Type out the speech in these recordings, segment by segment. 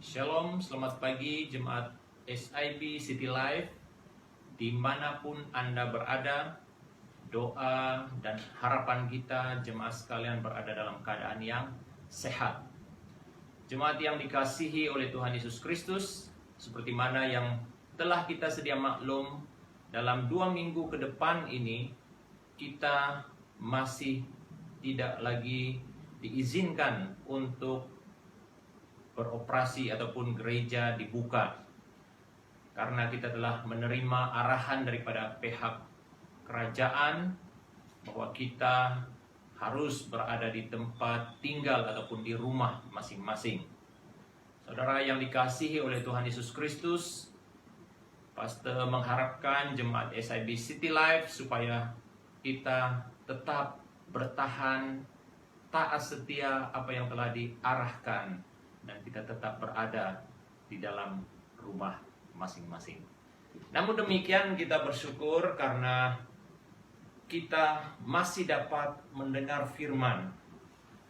Shalom, selamat pagi Jemaat SIB City Life. Dimanapun Anda berada, doa dan harapan kita jemaat sekalian berada dalam keadaan yang sehat. Jemaat yang dikasihi oleh Tuhan Yesus Kristus, seperti mana yang telah kita sedia maklum, dalam 2 minggu ke depan ini kita masih tidak lagi diizinkan untuk beroperasi ataupun gereja dibuka, karena kita telah menerima arahan daripada pihak kerajaan bahwa kita harus berada di tempat tinggal ataupun di rumah masing-masing. Saudara yang dikasihi oleh Tuhan Yesus Kristus, Pastor mengharapkan jemaat SIB City Life supaya kita tetap bertahan, taat setia apa yang telah diarahkan, dan kita tetap berada di dalam rumah masing-masing. Namun demikian kita bersyukur karena kita masih dapat mendengar firman.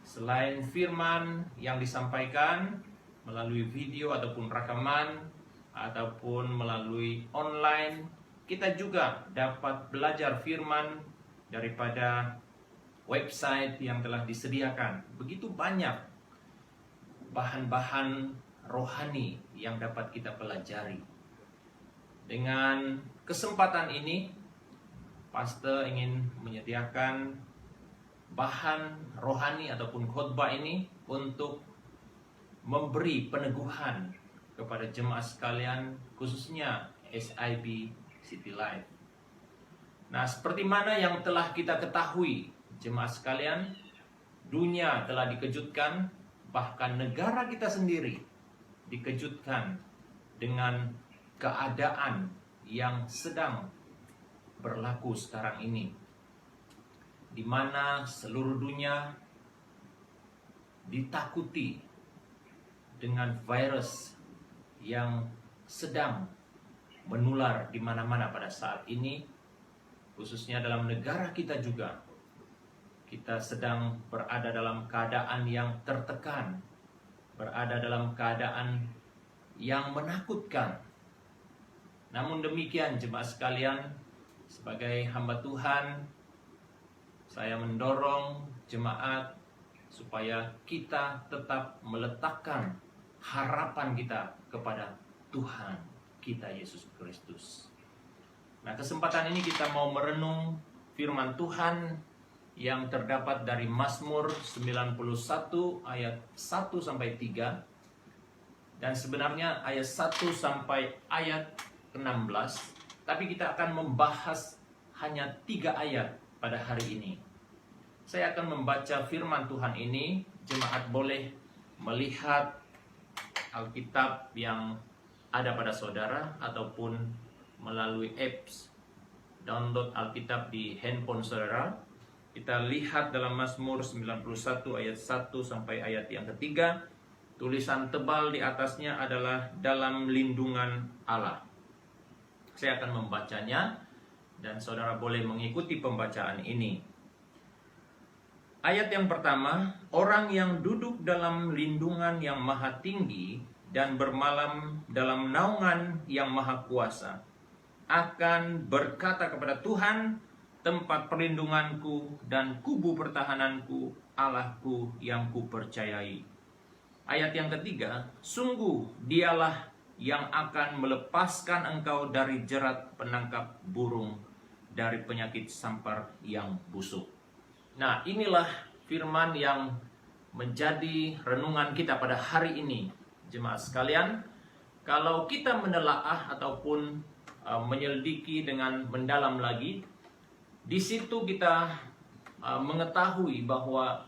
Selain firman yang disampaikan melalui video ataupun rekaman ataupun melalui online, kita juga dapat belajar firman daripada website yang telah disediakan. Begitu banyak bahan-bahan rohani yang dapat kita pelajari. Dengan kesempatan ini, Pastor ingin menyediakan bahan rohani ataupun khotbah ini untuk memberi peneguhan kepada jemaat sekalian, khususnya SIB City Life. Nah, seperti mana yang telah kita ketahui jemaat sekalian, dunia telah dikejutkan, bahkan negara kita sendiri dikejutkan dengan keadaan yang sedang berlaku sekarang ini, di mana seluruh dunia ditakuti dengan virus yang sedang menular di mana-mana pada saat ini, khususnya dalam negara kita juga. Kita sedang berada dalam keadaan yang tertekan, berada dalam keadaan yang menakutkan. Namun demikian jemaat sekalian, sebagai hamba Tuhan, saya mendorong jemaat supaya kita tetap meletakkan harapan kita kepada Tuhan kita Yesus Kristus. Nah, kesempatan ini kita mau merenung firman Tuhan yang terdapat dari Mazmur 91 ayat 1 sampai 3, dan sebenarnya ayat 1 sampai ayat 16, tapi kita akan membahas hanya 3 ayat pada hari ini. Saya akan membaca firman Tuhan ini. Jemaat boleh melihat Alkitab yang ada pada saudara ataupun melalui apps download Alkitab di handphone saudara. Kita lihat dalam Mazmur 91 ayat 1 sampai ayat yang ketiga. Tulisan tebal di atasnya adalah dalam lindungan Allah. Saya akan membacanya dan saudara boleh mengikuti pembacaan ini. Ayat yang pertama, orang yang duduk dalam lindungan yang maha tinggi dan bermalam dalam naungan yang maha kuasa akan berkata kepada Tuhan, tempat perlindunganku dan kubu pertahananku, Allahku yang kupercayai. Ayat yang ketiga, sungguh dialah yang akan melepaskan engkau dari jerat penangkap burung, dari penyakit sampar yang busuk. Nah, inilah firman yang menjadi renungan kita pada hari ini. Jemaat sekalian, kalau kita menelaah ataupun menyelidiki dengan mendalam lagi, di situ kita mengetahui bahwa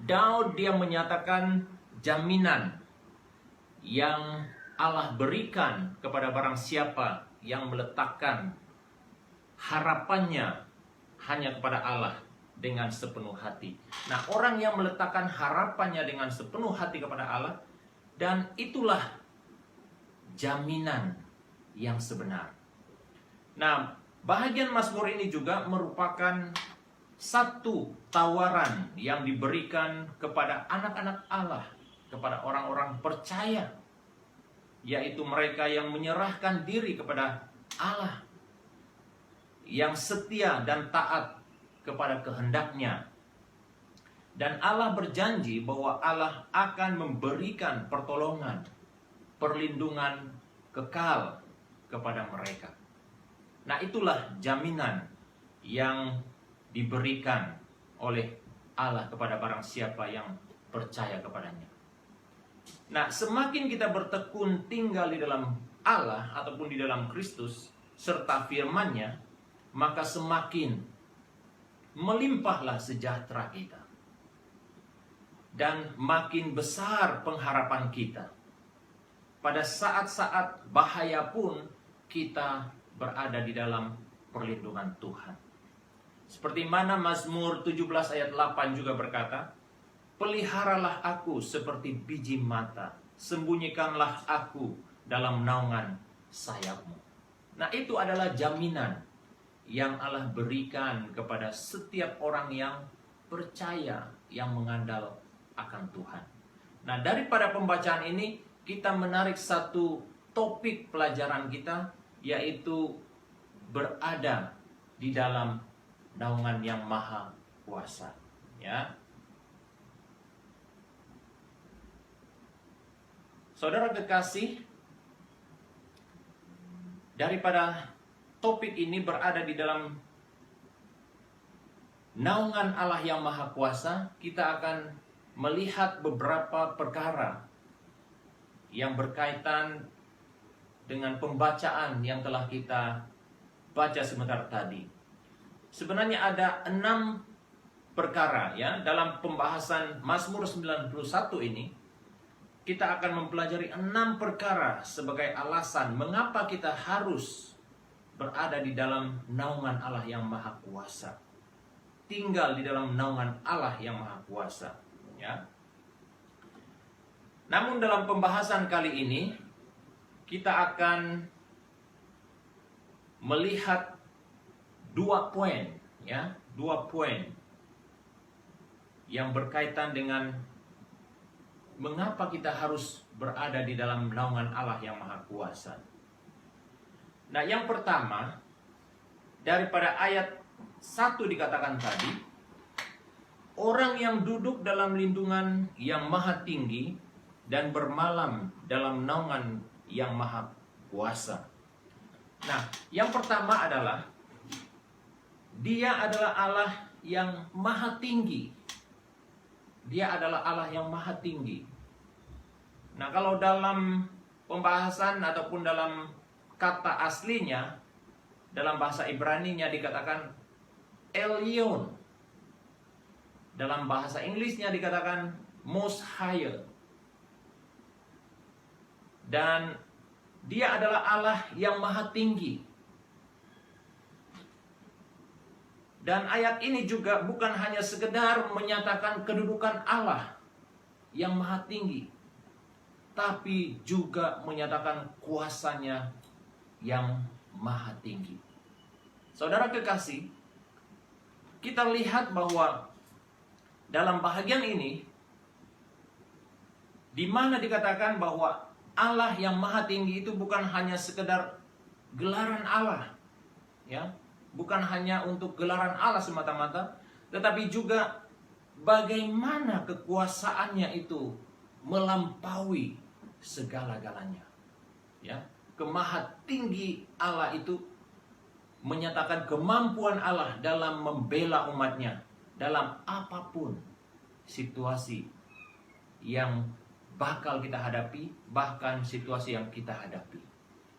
Daud dia menyatakan jaminan yang Allah berikan kepada barang siapa yang meletakkan harapannya hanya kepada Allah dengan sepenuh hati. Nah, orang yang meletakkan harapannya dengan sepenuh hati kepada Allah, dan itulah jaminan yang sebenar. Nah, bahagian Mazmur ini juga merupakan satu tawaran yang diberikan kepada anak-anak Allah kepada orang-orang percaya, yaitu mereka yang menyerahkan diri kepada Allah, yang setia dan taat kepada kehendaknya. Dan Allah berjanji bahwa Allah akan memberikan pertolongan, perlindungan kekal kepada mereka. Nah, itulah jaminan yang diberikan oleh Allah kepada barang siapa yang percaya kepadanya. Nah, semakin kita bertekun tinggal di dalam Allah ataupun di dalam Kristus serta firman-Nya, maka semakin melimpahlah sejahtera kita. Dan makin besar pengharapan kita. Pada saat-saat bahaya pun kita berada di dalam perlindungan Tuhan. Seperti mana Mazmur 17 ayat 8 juga berkata, peliharalah aku seperti biji mata, sembunyikanlah aku dalam naungan sayapmu. Nah, itu adalah jaminan yang Allah berikan kepada setiap orang yang percaya, yang mengandal akan Tuhan. Nah, daripada pembacaan ini kita menarik satu topik pelajaran kita, yaitu berada di dalam naungan yang maha kuasa, ya. Saudara kekasih, daripada topik ini berada di dalam naungan Allah yang maha kuasa, kita akan melihat beberapa perkara yang berkaitan dengan pembacaan yang telah kita baca sebentar tadi. Sebenarnya ada 6 perkara, ya, dalam pembahasan Mazmur 91 ini. Kita akan mempelajari 6 perkara sebagai alasan mengapa kita harus berada di dalam naungan Allah yang maha kuasa, tinggal di dalam naungan Allah yang maha kuasa, ya. Namun dalam pembahasan kali ini kita akan melihat 2 poin, ya, 2 poin yang berkaitan dengan mengapa kita harus berada di dalam naungan Allah yang maha kuasa. Nah, yang pertama, daripada ayat 1 dikatakan tadi, orang yang duduk dalam lindungan yang maha tinggi dan bermalam dalam naungan yang maha kuasa. Nah, yang pertama adalah Dia adalah Allah yang maha tinggi. Dia adalah Allah yang maha tinggi. Nah, kalau dalam pembahasan ataupun dalam kata aslinya, dalam bahasa Ibrani-nya dikatakan Elyon. Dalam bahasa Inggrisnya dikatakan Most High. Dan Dia adalah Allah yang maha tinggi. Dan ayat ini juga bukan hanya sekedar menyatakan kedudukan Allah yang maha tinggi, tapi juga menyatakan kuasanya yang maha tinggi. Saudara kekasih, kita lihat bahwa dalam bahagian ini, di mana dikatakan bahwa Allah yang maha tinggi itu bukan hanya sekedar gelaran Allah, ya. Bukan hanya untuk gelaran Allah semata-mata, tetapi juga bagaimana kekuasaannya itu melampaui segala-galanya. Ya, kemaha tinggi Allah itu menyatakan kemampuan Allah dalam membela umatnya dalam apapun situasi yang bakal kita hadapi, bahkan situasi yang kita hadapi.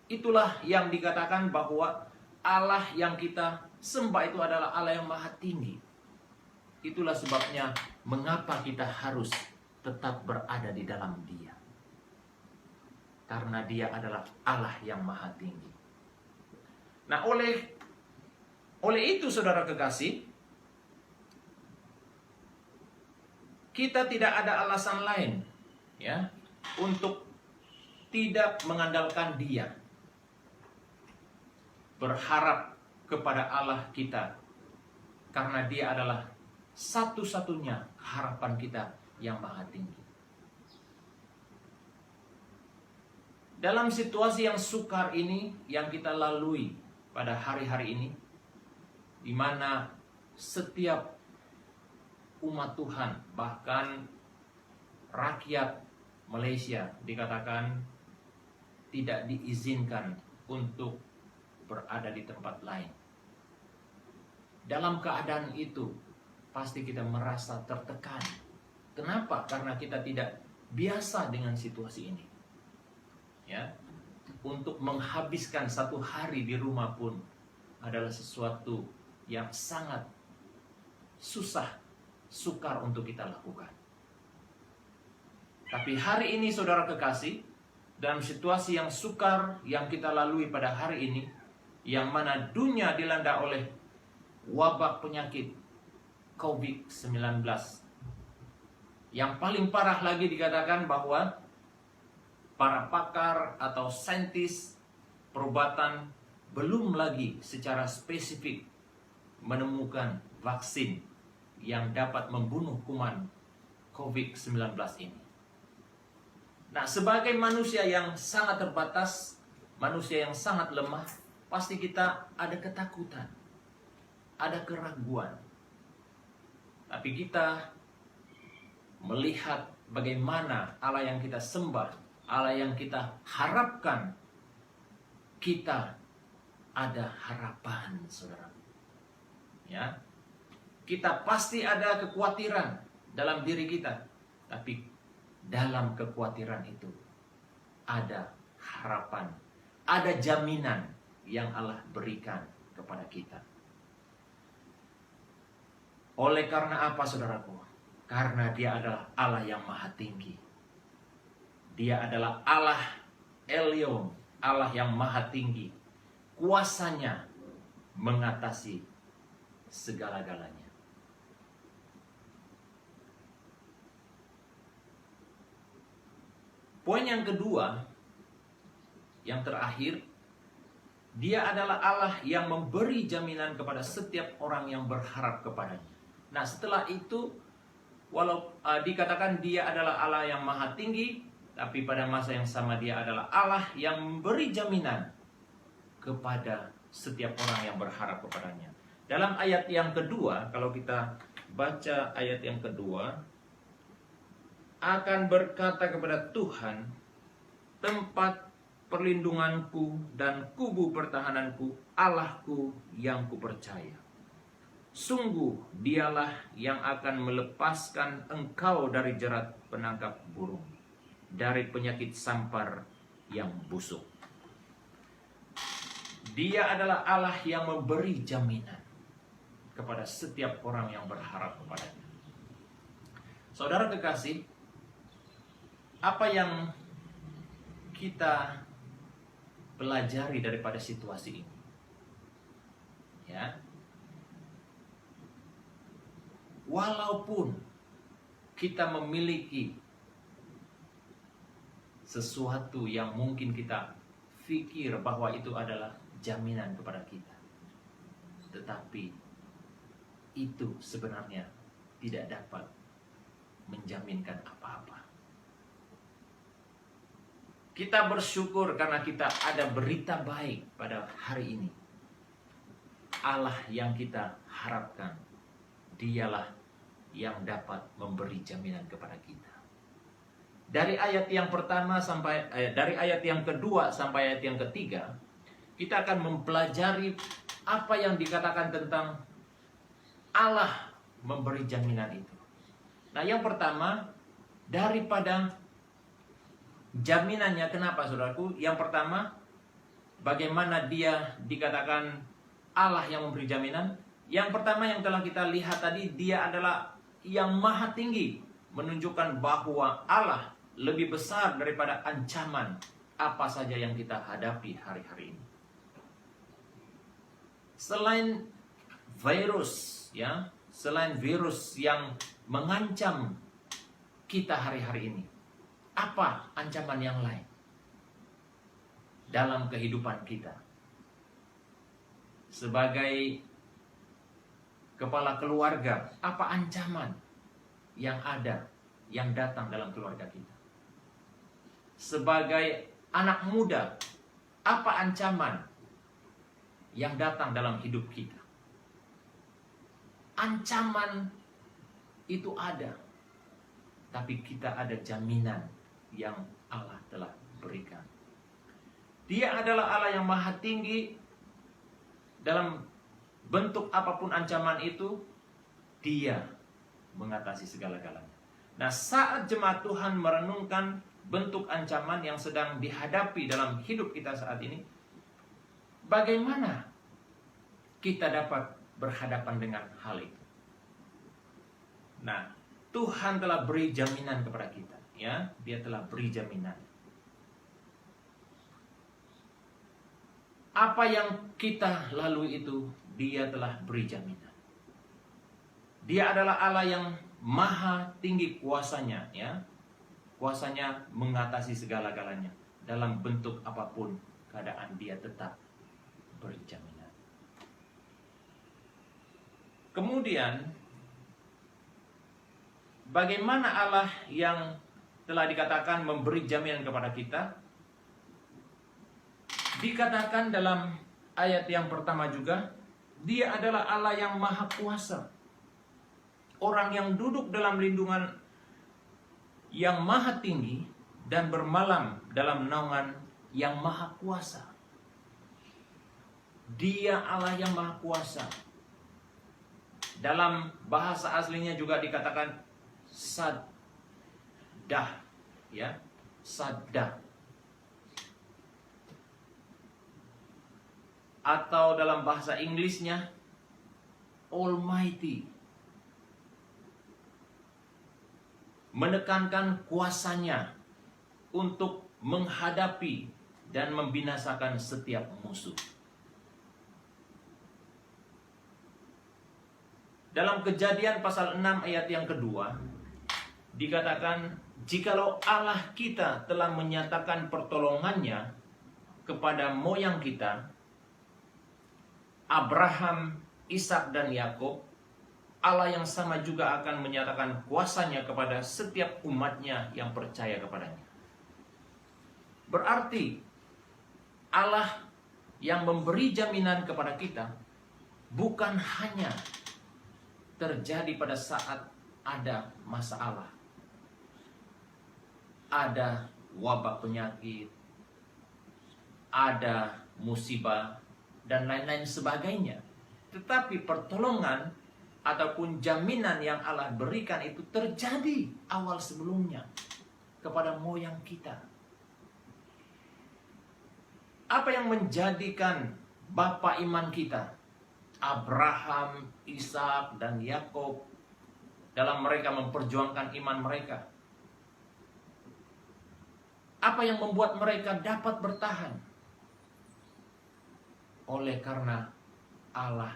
Itulah yang dikatakan bahwa Allah yang kita sembah itu adalah Allah yang maha tinggi. Itulah sebabnya mengapa kita harus tetap berada di dalam Dia. Karena Dia adalah Allah yang maha tinggi. Nah, oleh itu saudara kekasih, kita tidak ada alasan lain, ya, untuk tidak mengandalkan Dia. Berharap kepada Allah kita, karena Dia adalah satu-satunya harapan kita yang maha tinggi. Dalam situasi yang sukar ini yang kita lalui pada hari-hari ini, di mana setiap umat Tuhan, bahkan rakyat Malaysia dikatakan tidak diizinkan untuk berada di tempat lain. Dalam keadaan itu, pasti kita merasa tertekan. Kenapa? Karena kita tidak biasa dengan situasi ini. Ya, untuk menghabiskan satu hari di rumah pun adalah sesuatu yang sangat susah, sukar untuk kita lakukan. Tapi hari ini saudara kekasih, dalam situasi yang sukar yang kita lalui pada hari ini, yang mana dunia dilanda oleh wabak penyakit COVID-19, yang paling parah lagi dikatakan bahwa para pakar atau saintis perubatan belum lagi secara spesifik menemukan vaksin yang dapat membunuh kuman COVID-19 ini. Nah, sebagai manusia yang sangat terbatas, manusia yang sangat lemah, pasti kita ada ketakutan, ada keraguan. Tapi kita melihat bagaimana Allah yang kita sembah, Allah yang kita harapkan, kita ada harapan, saudara. Ya, kita pasti ada kekhawatiran dalam diri kita, tapi dalam kekhawatiran itu ada harapan, ada jaminan yang Allah berikan kepada kita. Oleh karena apa, saudaraku? Karena Dia adalah Allah yang maha tinggi. Dia adalah Allah Elyon, Allah yang maha tinggi. Kuasanya mengatasi segala-galanya. Poin yang kedua, yang terakhir, Dia adalah Allah yang memberi jaminan kepada setiap orang yang berharap kepadanya. Nah, setelah itu, walau dikatakan Dia adalah Allah yang maha tinggi, tapi pada masa yang sama Dia adalah Allah yang memberi jaminan kepada setiap orang yang berharap kepadanya. Dalam ayat yang kedua, kalau kita baca ayat yang kedua, akan berkata kepada Tuhan, tempat perlindunganku dan kubu pertahananku, Allahku yang kupercaya. Sungguh Dialah yang akan melepaskan engkau dari jerat penangkap burung, dari penyakit sampar yang busuk. Dia adalah Allah yang memberi jaminan kepada setiap orang yang berharap kepadanya. Saudara kekasih, apa yang kita pelajari daripada situasi ini? Ya. Walaupun kita memiliki sesuatu yang mungkin kita pikir bahwa itu adalah jaminan kepada kita, tetapi itu sebenarnya tidak dapat menjaminkan apa-apa. Kita bersyukur karena kita ada berita baik pada hari ini. Allah yang kita harapkan, Dialah yang dapat memberi jaminan kepada kita. Dari ayat yang pertama dari ayat yang kedua sampai ayat yang ketiga, kita akan mempelajari apa yang dikatakan tentang Allah memberi jaminan itu. Nah, yang pertama, daripada jaminannya, kenapa saudaraku? Yang pertama, bagaimana Dia dikatakan Allah yang memberi jaminan? Yang pertama yang telah kita lihat tadi, Dia adalah yang maha tinggi, menunjukkan bahwa Allah lebih besar daripada ancaman apa saja yang kita hadapi hari-hari ini. Selain virus, ya, selain virus yang mengancam kita hari-hari ini, apa ancaman yang lain dalam kehidupan kita? Sebagai kepala keluarga, apa ancaman yang ada, yang datang dalam keluarga kita? Sebagai anak muda, apa ancaman yang datang dalam hidup kita? Ancaman itu ada, tapi kita ada jaminan yang Allah telah berikan. Dia adalah Allah yang maha tinggi. Dalam bentuk apapun ancaman itu, Dia mengatasi segala-galanya. Nah, saat jemaat Tuhan merenungkan bentuk ancaman yang sedang dihadapi dalam hidup kita saat ini, bagaimana kita dapat berhadapan dengan hal itu? Nah, Tuhan telah beri jaminan kepada kita, ya. Dia telah beri jaminan. Apa yang kita lalui itu, Dia telah beri jaminan. Dia adalah Allah yang maha tinggi kuasanya, ya. Kuasanya mengatasi segala-galanya. Dalam bentuk apapun keadaan, Dia tetap beri jaminan. Kemudian, bagaimana Allah yang telah dikatakan memberi jaminan kepada kita? Dikatakan dalam ayat yang pertama juga, Dia adalah Allah yang maha kuasa. Orang yang duduk dalam lindungan yang maha tinggi dan bermalam dalam naungan yang maha kuasa. Dia Allah yang maha kuasa. Dalam bahasa aslinya juga dikatakan Saddah, ya, Saddah. Atau dalam bahasa Inggrisnya Almighty. Menekankan kuasanya untuk menghadapi dan membinasakan setiap musuh. Dalam Kejadian pasal 6 ayat yang kedua, dikatakan, jikalau Allah kita telah menyatakan pertolongannya kepada moyang kita, Abraham, Ishak dan Yakub, Allah yang sama juga akan menyatakan kuasanya kepada setiap umatnya yang percaya kepadanya. Berarti Allah yang memberi jaminan kepada kita bukan hanya terjadi pada saat ada masalah, ada wabah penyakit, ada musibah, dan lain-lain sebagainya. Tetapi pertolongan ataupun jaminan yang Allah berikan itu terjadi awal sebelumnya kepada moyang kita. Apa yang menjadikan bapa iman kita, Abraham, Ishak, dan Yakub, dalam mereka memperjuangkan iman mereka? Apa yang membuat mereka dapat bertahan? Oleh karena Allah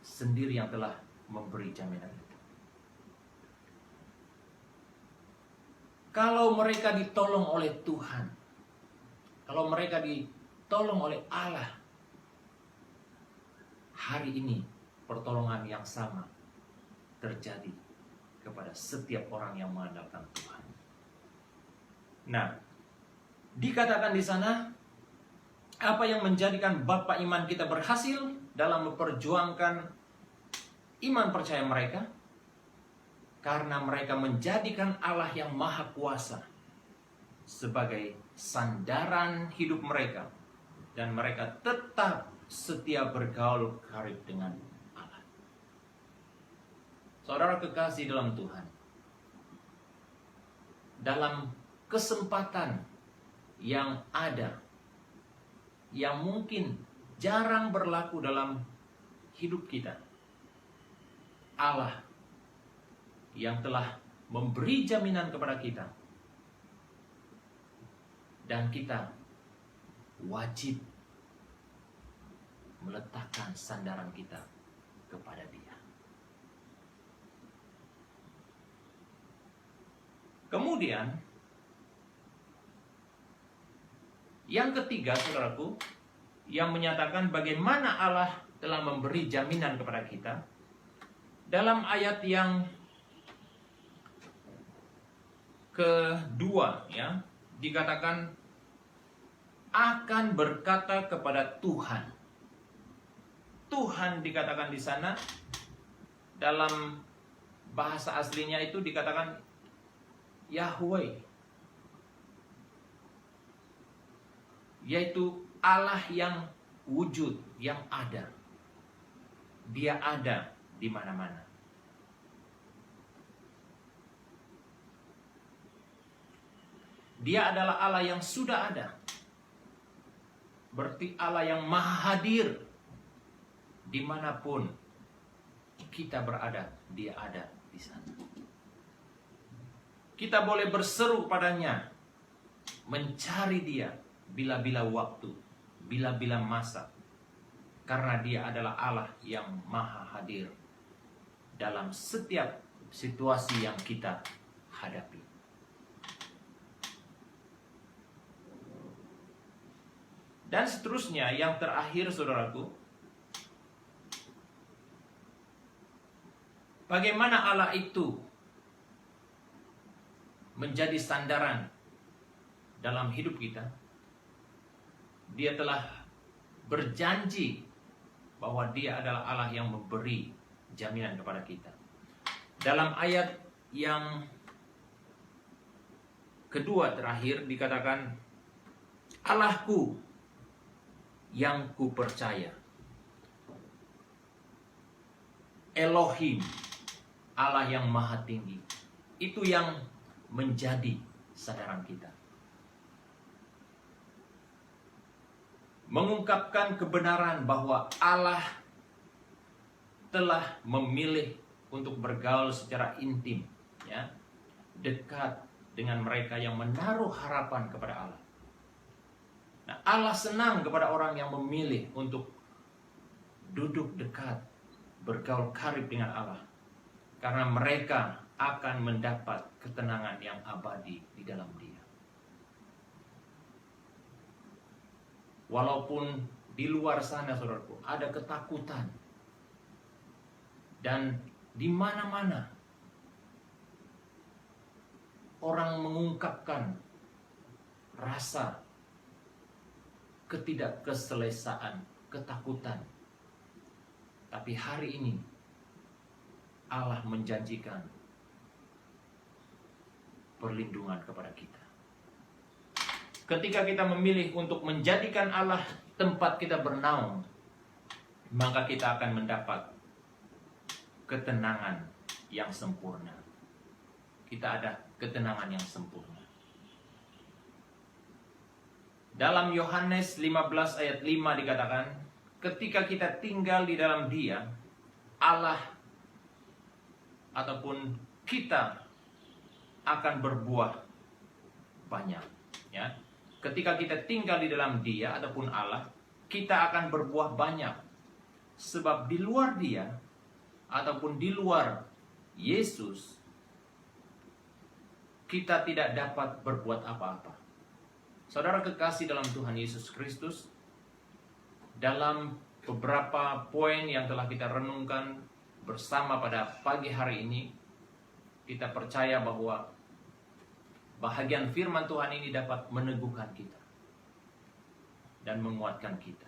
sendiri yang telah memberi jaminan itu. Kalau mereka ditolong oleh Tuhan, kalau mereka ditolong oleh Allah, hari ini pertolongan yang sama terjadi kepada setiap orang yang mengandalkan Tuhan. Nah, dikatakan di sana, apa yang menjadikan bapa iman kita berhasil dalam memperjuangkan iman percaya mereka? Karena mereka menjadikan Allah yang maha kuasa sebagai sandaran hidup mereka, dan mereka tetap setia bergaul karib dengan Allah. Saudara kekasih dalam Tuhan, dalam kesempatan yang ada, yang mungkin jarang berlaku dalam hidup kita, Allah yang telah memberi jaminan kepada kita, dan kita wajib meletakkan sandaran kita kepada Dia. Kemudian yang ketiga, saudaraku, yang menyatakan bagaimana Allah telah memberi jaminan kepada kita, dalam ayat yang kedua, ya, dikatakan akan berkata kepada Tuhan. Tuhan dikatakan di sana, dalam bahasa aslinya itu dikatakan Yahweh, yaitu Allah yang wujud, yang ada. Dia ada di mana-mana. Dia adalah Allah yang sudah ada. Berarti Allah yang maha hadir. Dimanapun kita berada, dia ada di sana. Kita boleh berseru padanya, mencari dia bila-bila waktu, bila-bila masa. Karena dia adalah Allah yang maha hadir dalam setiap situasi yang kita hadapi. Dan seterusnya, yang terakhir saudaraku, bagaimana Allah itu menjadi sandaran dalam hidup kita. Dia telah berjanji bahwa dia adalah Allah yang memberi jaminan kepada kita. Dalam ayat yang kedua terakhir dikatakan, Allahku yang ku percaya. Elohim, Allah yang maha tinggi, itu yang menjadi sandaran kita. Mengungkapkan kebenaran bahwa Allah telah memilih untuk bergaul secara intim, ya, dekat dengan mereka yang menaruh harapan kepada Allah. Nah, Allah senang kepada orang yang memilih untuk duduk dekat, bergaul karib dengan Allah. Karena mereka akan mendapat ketenangan yang abadi di dalam Dia. Walaupun di luar sana, saudaraku, ada ketakutan. Dan di mana-mana orang mengungkapkan rasa ketidakkeselesaan, ketakutan. Tapi hari ini Allah menjanjikan perlindungan kepada kita. Ketika kita memilih untuk menjadikan Allah tempat kita bernaung, maka kita akan mendapat ketenangan yang sempurna. Kita ada ketenangan yang sempurna. Dalam Yohanes 15 ayat 5 dikatakan, ketika kita tinggal di dalam Dia, Allah ataupun kita akan berbuah banyak, ya. Ketika kita tinggal di dalam Dia ataupun Allah, kita akan berbuah banyak. Sebab di luar Dia ataupun di luar Yesus, kita tidak dapat berbuat apa-apa. Saudara kekasih dalam Tuhan Yesus Kristus, dalam beberapa poin yang telah kita renungkan bersama pada pagi hari ini, kita percaya bahwa bahagian firman Tuhan ini dapat meneguhkan kita dan menguatkan kita.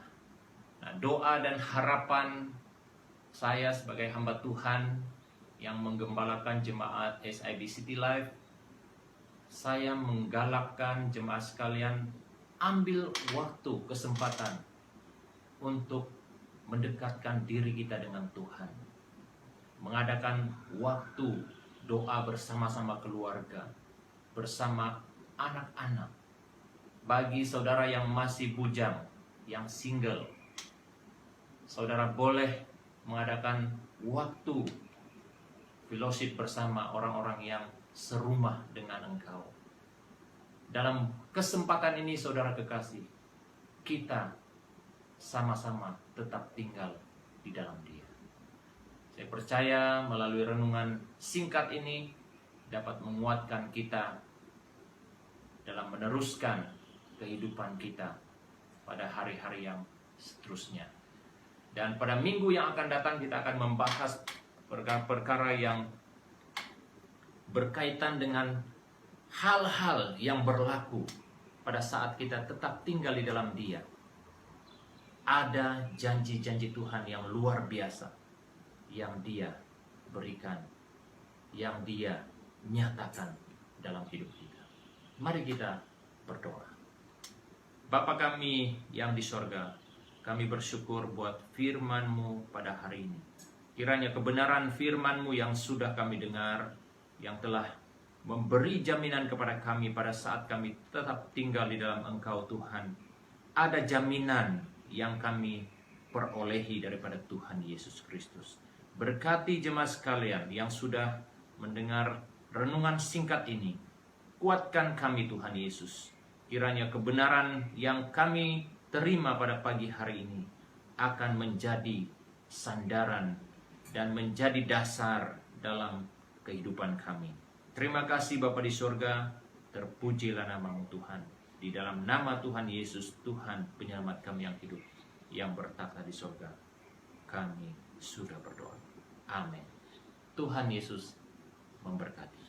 Nah, doa dan harapan saya sebagai hamba Tuhan yang menggembalakan jemaat SIB City Life, saya menggalakkan jemaat sekalian, ambil waktu, kesempatan untuk mendekatkan diri kita dengan Tuhan. Mengadakan waktu doa bersama-sama keluarga, bersama anak-anak. Bagi saudara yang masih bujang, yang single, saudara boleh mengadakan waktu fellowship bersama orang-orang yang serumah dengan engkau. Dalam kesempatan ini, saudara kekasih, kita sama-sama tetap tinggal di dalam Dia. Saya percaya melalui renungan singkat ini dapat menguatkan kita dalam meneruskan kehidupan kita pada hari-hari yang seterusnya. Dan pada minggu yang akan datang kita akan membahas perkara-perkara yang berkaitan dengan hal-hal yang berlaku pada saat kita tetap tinggal di dalam Dia, ada janji-janji Tuhan yang luar biasa yang Dia berikan, yang Dia nyatakan dalam hidup kita. Mari kita berdoa. Bapa kami yang di sorga, kami bersyukur buat firman-Mu pada hari ini. Kiranya kebenaran firman-Mu yang sudah kami dengar, yang telah memberi jaminan kepada kami pada saat kami tetap tinggal di dalam Engkau Tuhan. Ada jaminan yang kami perolehi daripada Tuhan Yesus Kristus. Berkati jemaat sekalian yang sudah mendengar renungan singkat ini. Kuatkan kami Tuhan Yesus. Kiranya kebenaran yang kami terima pada pagi hari ini akan menjadi sandaran dan menjadi dasar dalam kehidupan kami. Terima kasih Bapa di surga, terpujilah nama-Mu Tuhan. Di dalam nama Tuhan Yesus, Tuhan penyelamat kami yang hidup, yang bertata di surga, kami sudah berdoa. Amin. Tuhan Yesus memberkati.